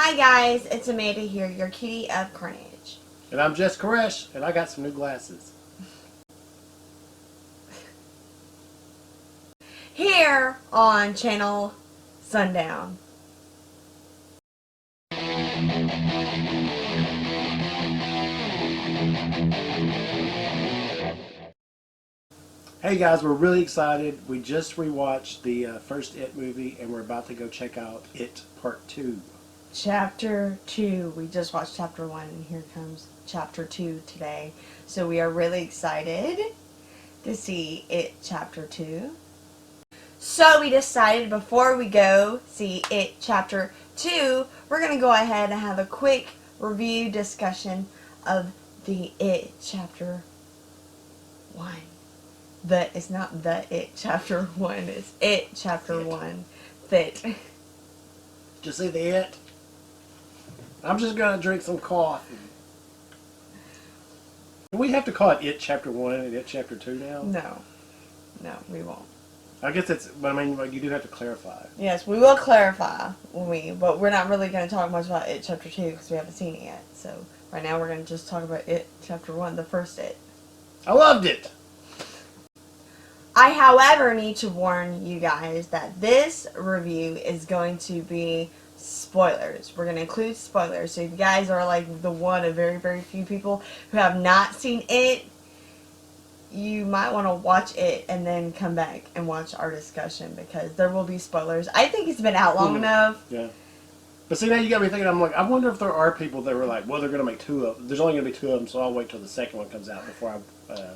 Hi guys, it's Amanda here, your cutie of Carnage. And I'm JESS KORESH, and I got some new glasses. Here on Channel Sundown. Hey guys, we're really excited. We just rewatched the first It movie, and we're about to go check out It Part 2. Chapter 2. We just watched Chapter 1 and here comes Chapter 2 today. So we are really excited to see It Chapter 2. So we decided before we go see It Chapter 2, we're going to go ahead and have a quick review discussion of the It Chapter 1. It's not the It Chapter 1, it's It Chapter 1. Fit. Did you see the It? I'm just going to drink some coffee. Do we have to call it It Chapter 1 and It Chapter 2 now? No, we won't. I guess it's, but I mean, you do have to clarify. Yes, we will clarify but we're not really going to talk much about It Chapter 2 because we haven't seen it yet. So right now we're going to just talk about It Chapter 1, the first It. I loved it! I, however, need to warn you guys that this review is going to be spoilers. We're going to include spoilers. So if you guys are like the one of very, very few people who have not seen it, you might want to watch it and then come back and watch our discussion because there will be spoilers. I think it's been out long enough. Yeah. But see, now you got me thinking, I'm like, I wonder if there are people that were like, well, they're going to make two of them. There's only going to be two of them, so I'll wait till the second one comes out before I...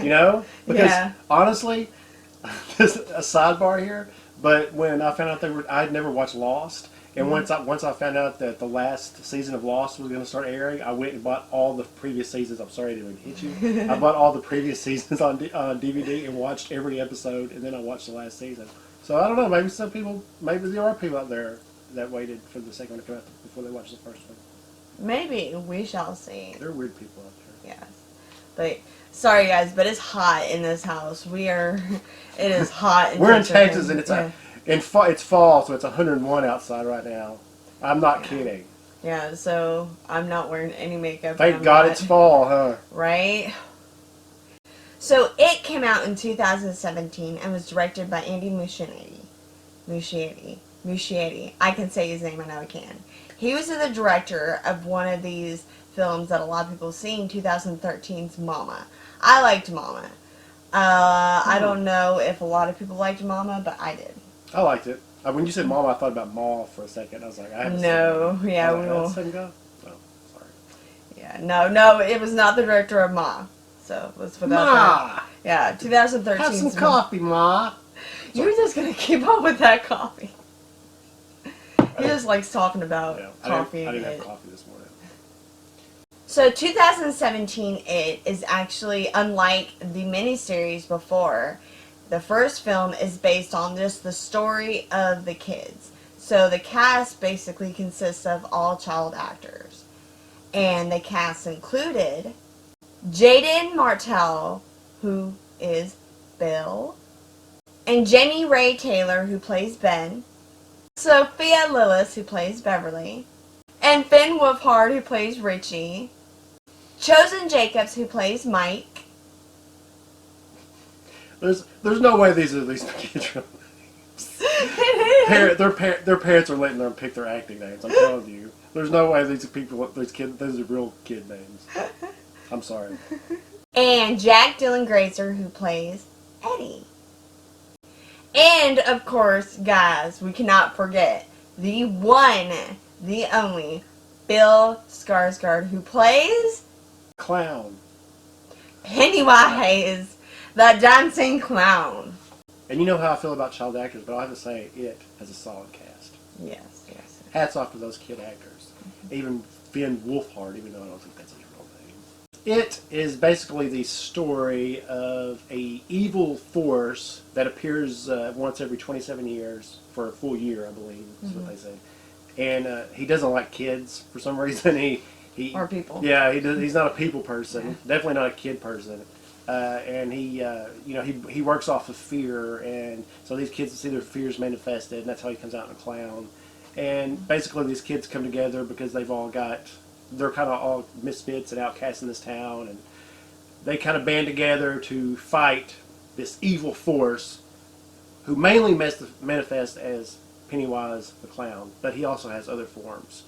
you know? Because, honestly, this a sidebar here, but when I found out I'd never watched Lost, and once I found out that the last season of Lost was going to start airing, I went and bought all the previous seasons. I'm sorry I didn't hit you. I bought all the previous seasons on DVD and watched every episode, and then I watched the last season. So I don't know, maybe there are people out there that waited for the second one to come out before they watched the first one. Maybe. We shall see. There are weird people out there. Yes. But... sorry guys, but it's hot in this house. It is hot. We're in Texas and it's fall, so it's 101 outside right now. I'm not kidding. Yeah, so I'm not wearing any makeup. Thank God it's fall, huh? Right? So it came out in 2017 and was directed by Andy Muschietti. I can say his name, I know I can. He was the director of one of these films that a lot of people have seen, 2013's Mama. I liked Mama. I don't know if a lot of people liked Mama, but I did. I liked it. When you said Mama, I thought about Ma for a second. I was like, I haven't seen it. Yeah, we will. Same guy? Oh, sorry. Yeah, no, it was not the director of Ma. So let's put that Ma! There. Yeah, 2013. Have some coffee, Ma. You're just gonna keep up with that coffee. He just likes talking about coffee. I didn't have coffee this morning. So 2017 It is actually unlike the miniseries before. The first film is based on just the story of the kids. So the cast basically consists of all child actors. And the cast included Jaden Martell, who is Bill, and Jamie Ray Taylor, who plays Ben, Sophia Lillis, who plays Beverly, and Finn Wolfhard, who plays Richie, Chosen Jacobs, who plays Mike. There's no way these kids are their parents are letting them pick their acting names. I'm telling you, there's no way these are real kid names. I'm sorry. And Jack Dylan Grazer, who plays Eddie. And of course, guys, we cannot forget the one, the only Bill Skarsgård, who plays Clown. Pennywise, the dancing clown. And you know how I feel about child actors, but I have to say It has a solid cast. Yes. Hats off to those kid actors. Even Finn Wolfhard, even though I don't think that's his real name. It is basically the story of a evil force that appears once every 27 years for a full year, I believe, is what they say. And he doesn't like kids for some reason. Or people. Yeah, he's not a people person. Definitely not a kid person. And he works off of fear, and so these kids see their fears manifested, and that's how he comes out in a clown. And basically these kids come together because they're kind of all misfits and outcasts in this town, and they kind of band together to fight this evil force who mainly manifests as Pennywise the clown, but he also has other forms,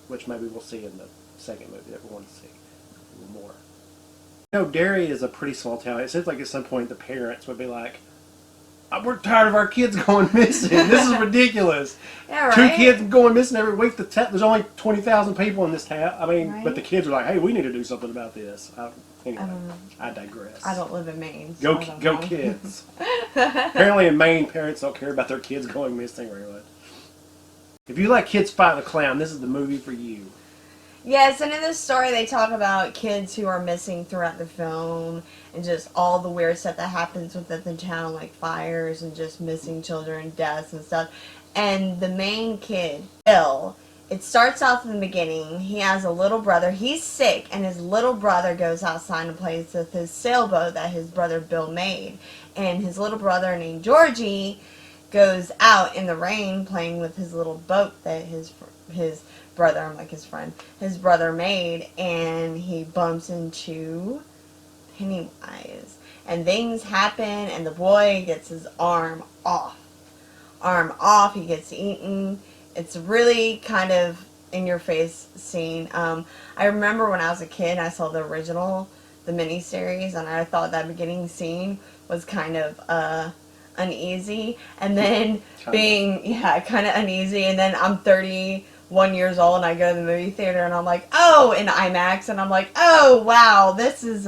which maybe we'll see in the second movie that we want to see a little more. You know, Derry is a pretty small town. It seems like at some point the parents would be like, we're tired of our kids going missing. This is ridiculous. Yeah, right? 2 kids going missing every week. There's only 20,000 people in this town. I mean, Right. but the kids are like, hey, we need to do something about this. Anyway, I digress. I don't live in Maine. So Go kids. Apparently in Maine, parents don't care about their kids going missing very much. If you like kids fighting a clown, this is the movie for you. Yes, and in this story they talk about kids who are missing throughout the film and just all the weird stuff that happens within the town, like fires and just missing children, deaths and stuff. And the main kid, Bill, it starts off in the beginning. He has a little brother. He's sick, and his little brother goes outside and plays with his sailboat that his brother Bill made. And his little brother named Georgie goes out in the rain playing with his little boat that his brother, I'm like his friend, his brother made, and he bumps into Pennywise. And things happen, and the boy gets his arm off. He gets eaten. It's really kind of in-your-face scene. I remember when I was a kid, I saw the original, the miniseries, and I thought that beginning scene was kind of uneasy. And then kind of uneasy. And then I'm 31 years old, and I go to the movie theater, and I'm like, oh, in IMAX, and I'm like, oh, wow, this is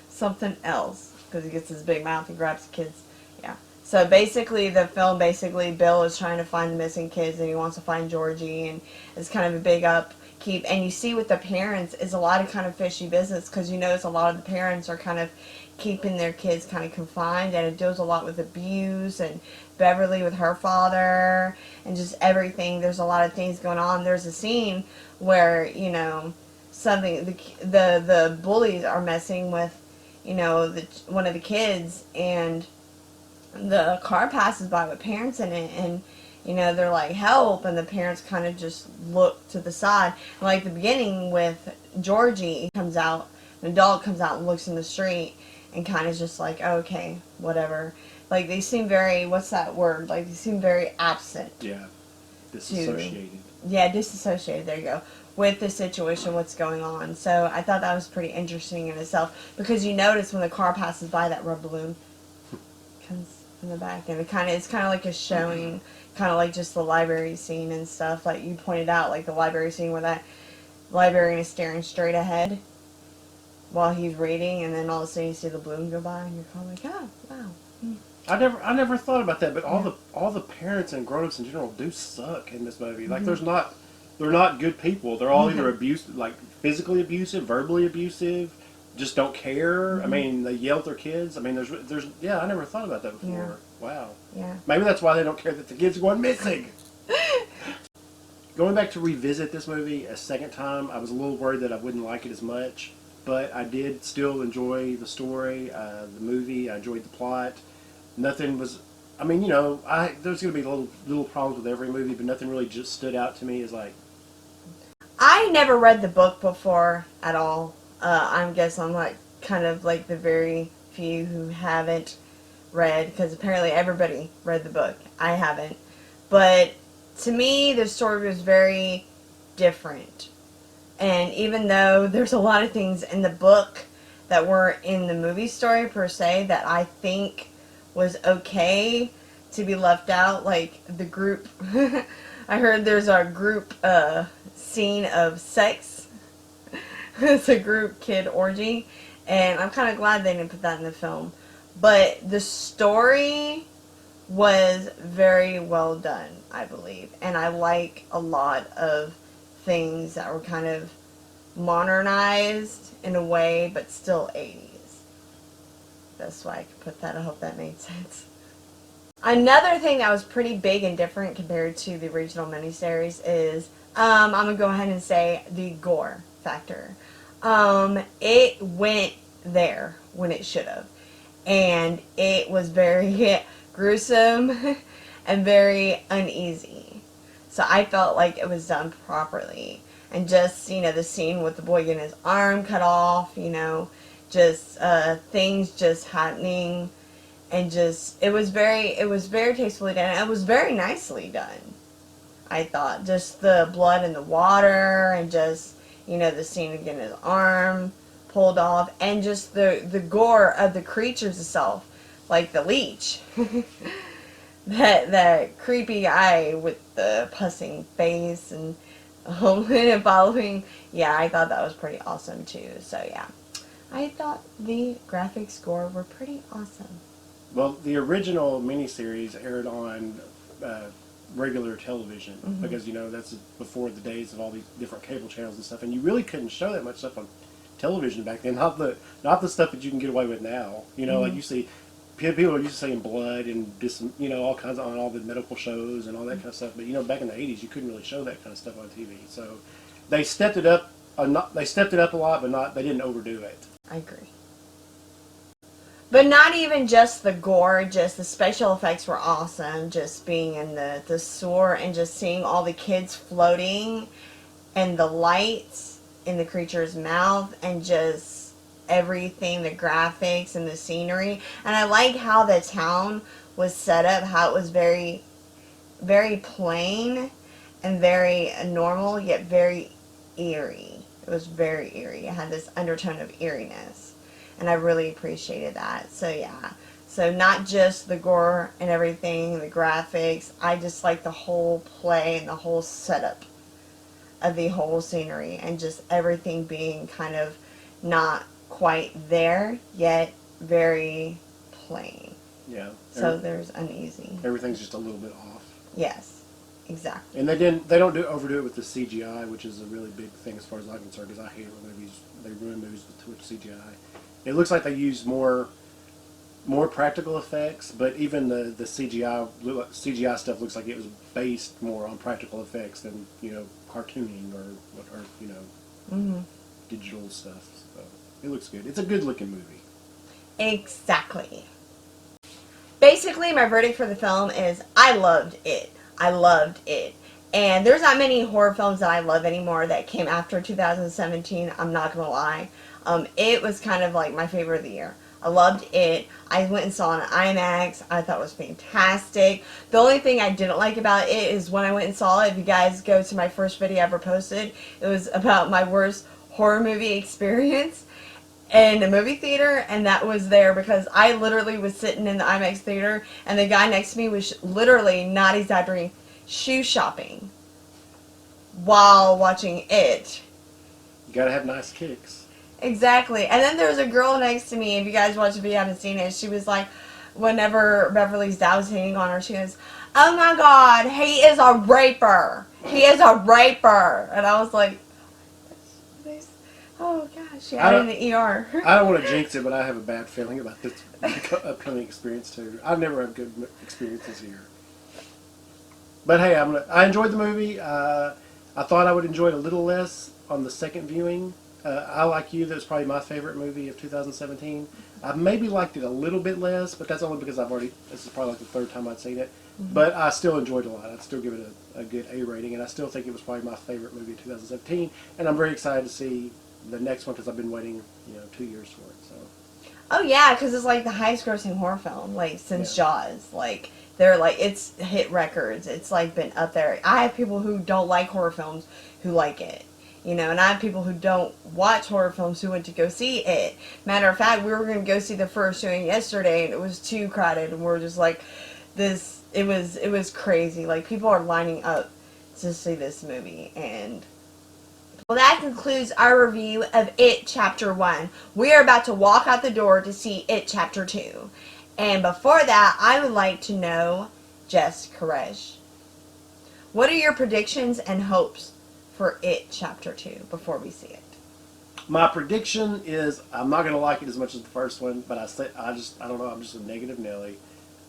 something else, because he gets his big mouth and grabs the kids. Yeah. So basically, the film, Bill is trying to find the missing kids, and he wants to find Georgie, and it's kind of a big upkeep. And you see with the parents is a lot of kind of fishy business, because you notice a lot of the parents are kind of keeping their kids kind of confined, and it deals a lot with abuse, and Beverly with her father, and just everything. There's a lot of things going on. There's a scene where, you know, the bullies are messing with, you know, one of the kids, and the car passes by with parents in it, and, you know, they're like, help, and the parents kind of just look to the side. And like the beginning with Georgie, comes out, an adult comes out and looks in the street, and kind of just like, oh, okay, whatever. Like, they seem very, what's that word? Like, they seem very absent. Yeah. Disassociated. Disassociated, there you go. With the situation, what's going on. So, I thought that was pretty interesting in itself. Because you notice when the car passes by, that rubber balloon comes in the back. And it's kind of like a showing, kind of like just the library scene and stuff. Like you pointed out, like the library scene where that librarian is staring straight ahead while he's reading, and then all of a sudden you see the balloon go by, and you're kind of like, oh, wow. I never thought about that, but all the parents and grown-ups in general do suck in this movie. Like they're not good people. They're all either abusive, like physically abusive, verbally abusive, just don't care. I mean, they yell at their kids. I mean, there's I never thought about that before. Yeah. Wow. Yeah. Maybe that's why they don't care that the kids are going missing. Going back to revisit this movie a second time, I was a little worried that I wouldn't like it as much. But I did still enjoy the story, the movie. I enjoyed the plot. Nothing was, I mean, you know, there's going to be little problems with every movie, but nothing really just stood out to me as like... I never read the book before at all. I guess I'm like kind of like the very few who haven't read, because apparently everybody read the book. I haven't. But to me, the story was very different. And even though there's a lot of things in the book that were in the movie story per se that I think was okay to be left out, like the group. I heard there's a group scene of sex. It's a group kid orgy, and I'm kind of glad they didn't put that in the film. But the story was very well done, I believe, and I like a lot of things that were kind of modernized in a way, but still 80s. That's why I could put that. I hope that made sense. Another thing that was pretty big and different compared to the original miniseries is, I'm going to go ahead and say the gore factor. It went there when it should have. And it was very gruesome. and very uneasy. So I felt like it was done properly. And just, the scene with the boy getting his arm cut off, just things just happening, and just it was very tastefully done. It was very nicely done. I thought just the blood in the water, and just the scene of getting his arm pulled off, and just the gore of the creatures itself, like the leech, that creepy eye with the pussing face and following. Yeah, I thought that was pretty awesome too. So yeah, I thought the graphics score were pretty awesome. Well, the original miniseries aired on regular television because that's before the days of all these different cable channels and stuff, and you really couldn't show that much stuff on television back then. Not the stuff that you can get away with now. Like you see people are used to seeing blood and just all kinds of on all the medical shows and all that kind of stuff. But back in the 80s, you couldn't really show that kind of stuff on TV. So they stepped it up. They stepped it up a lot, but they didn't overdo it. I agree. But not even just the gore, just the special effects were awesome. Just being in the sewer and just seeing all the kids floating and the lights in the creature's mouth and just everything, the graphics and the scenery. And I like how the town was set up, how it was very, very plain and very normal, yet very eerie. It was very eerie. It had this undertone of eeriness. And I really appreciated that. So yeah. So not just the gore and everything, the graphics. I just like the whole play and the whole setup of the whole scenery. And just everything being kind of not quite there, yet very plain. Yeah. So there's uneasy. Everything's just a little bit off. Yes. Exactly. And they don't overdo it with the CGI, which is a really big thing as far as I'm concerned, because I hate it when they ruin movies with CGI. It looks like they use more practical effects, but even the CGI stuff looks like it was based more on practical effects than cartooning or digital stuff. So it looks good. It's a good looking movie. Exactly. Basically, my verdict for the film is I loved it. I loved it. And there's not many horror films that I love anymore that came after 2017. I'm not going to lie. It was kind of like my favorite of the year. I loved it. I went and saw it on IMAX. I thought it was fantastic. The only thing I didn't like about it is when I went and saw it, if you guys go to my first video I ever posted, it was about my worst horror movie experience in a movie theater, and that was there because I literally was sitting in the IMAX theater, and the guy next to me was literally, not exaggerating, shoe shopping while watching it. You gotta have nice kicks. Exactly. And then there was a girl next to me, if you guys watch the video, haven't seen it, she was like, whenever Beverly's dad was hitting on her, she goes, "Oh my God, he is a raper. He is a raper." And I was like, oh gosh, yeah, I'm in the ER. I don't want to jinx it, but I have a bad feeling about this upcoming experience too. I've never had good experiences here. But hey, I enjoyed the movie. I thought I would enjoy it a little less on the second viewing. I, like you, that was probably my favorite movie of 2017. I maybe liked it a little bit less, but that's only because this is probably like the third time I'd seen it. But I still enjoyed it a lot. I'd still give it a good A rating, and I still think it was probably my favorite movie of 2017. And I'm very excited to see the next one because I've been waiting 2 years for it. So. Oh yeah, because it's like the highest grossing horror film since Jaws. They're it's hit records. It's been up there. I have people who don't like horror films who like it. And I have people who don't watch horror films who went to go see it. Matter of fact, we were going to go see the first showing yesterday, and it was too crowded, and we're just like, this. It was crazy. People are lining up to see this movie, and well, that concludes our review of It Chapter 1. We are about to walk out the door to see It Chapter 2, and before that, I would like to know, Jess, KORESH, what are your predictions and hopes for It Chapter 2 before we see it? My prediction is I'm not going to like it as much as the first one, but I don't know, I'm just a negative Nelly.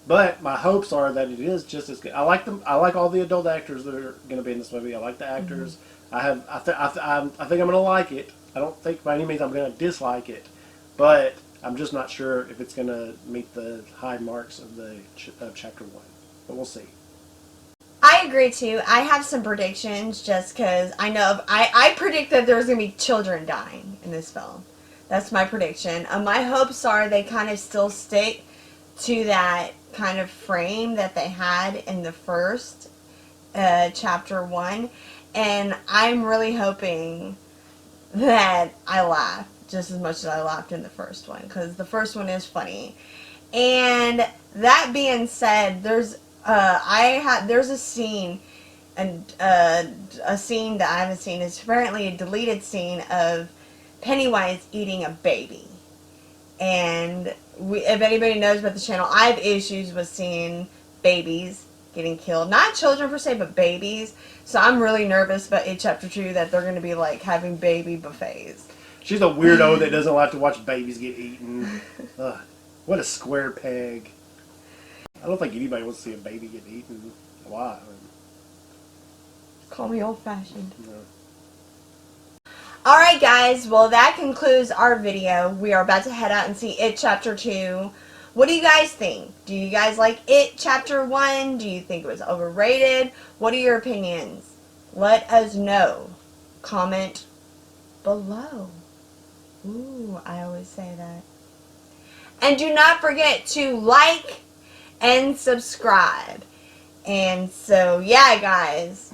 But my hopes are that it is just as good. I like them. I like all the adult actors that are going to be in this movie. I like the actors. I think I'm going to like it. I don't think by any means I'm going to dislike it, but I'm just not sure if it's going to meet the high marks of Chapter 1. But we'll see. I agree too. I have some predictions just because I know I predict that there's going to be children dying in this film. That's my prediction. My hopes are they kind of still stick to that kind of frame that they had in the first chapter 1. And I'm really hoping that I laugh just as much as I laughed in the first one, because the first one is funny. And that being said, there's a scene, and a scene that I haven't seen. It's apparently a deleted scene of Pennywise eating a baby. And if anybody knows about the channel, I have issues with seeing babies getting killed. Not children per se, but babies. So I'm really nervous about It Chapter 2 that they're going to be like having baby buffets. She's a weirdo that doesn't like to watch babies get eaten. Ugh, what a square peg. I don't think anybody wants to see a baby get eaten. Why? Call me old-fashioned. No. Alright guys, well that concludes our video. We are about to head out and see It Chapter 2. What do you guys think? Do you guys like It Chapter 1? Do you think it was overrated? What are your opinions? Let us know. Comment below. Ooh, I always say that. And do not forget to like and subscribe. And so, yeah, guys.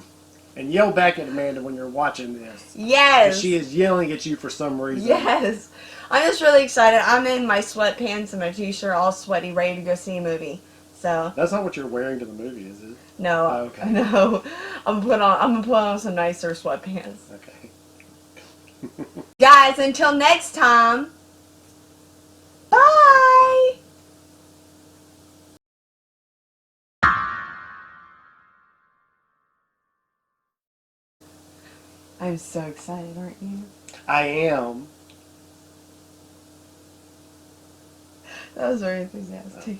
And yell back at Amanda when you're watching this. Yes. 'Cause she is yelling at you for some reason. Yes. I'm just really excited. I'm in my sweatpants and my t-shirt all sweaty, ready to go see a movie. So. That's not what you're wearing to the movie, is it? No. Oh, okay. No. I'm gonna put on some nicer sweatpants. Okay. Guys, until next time. Bye. I'm so excited, aren't you? I am. That was very enthusiastic.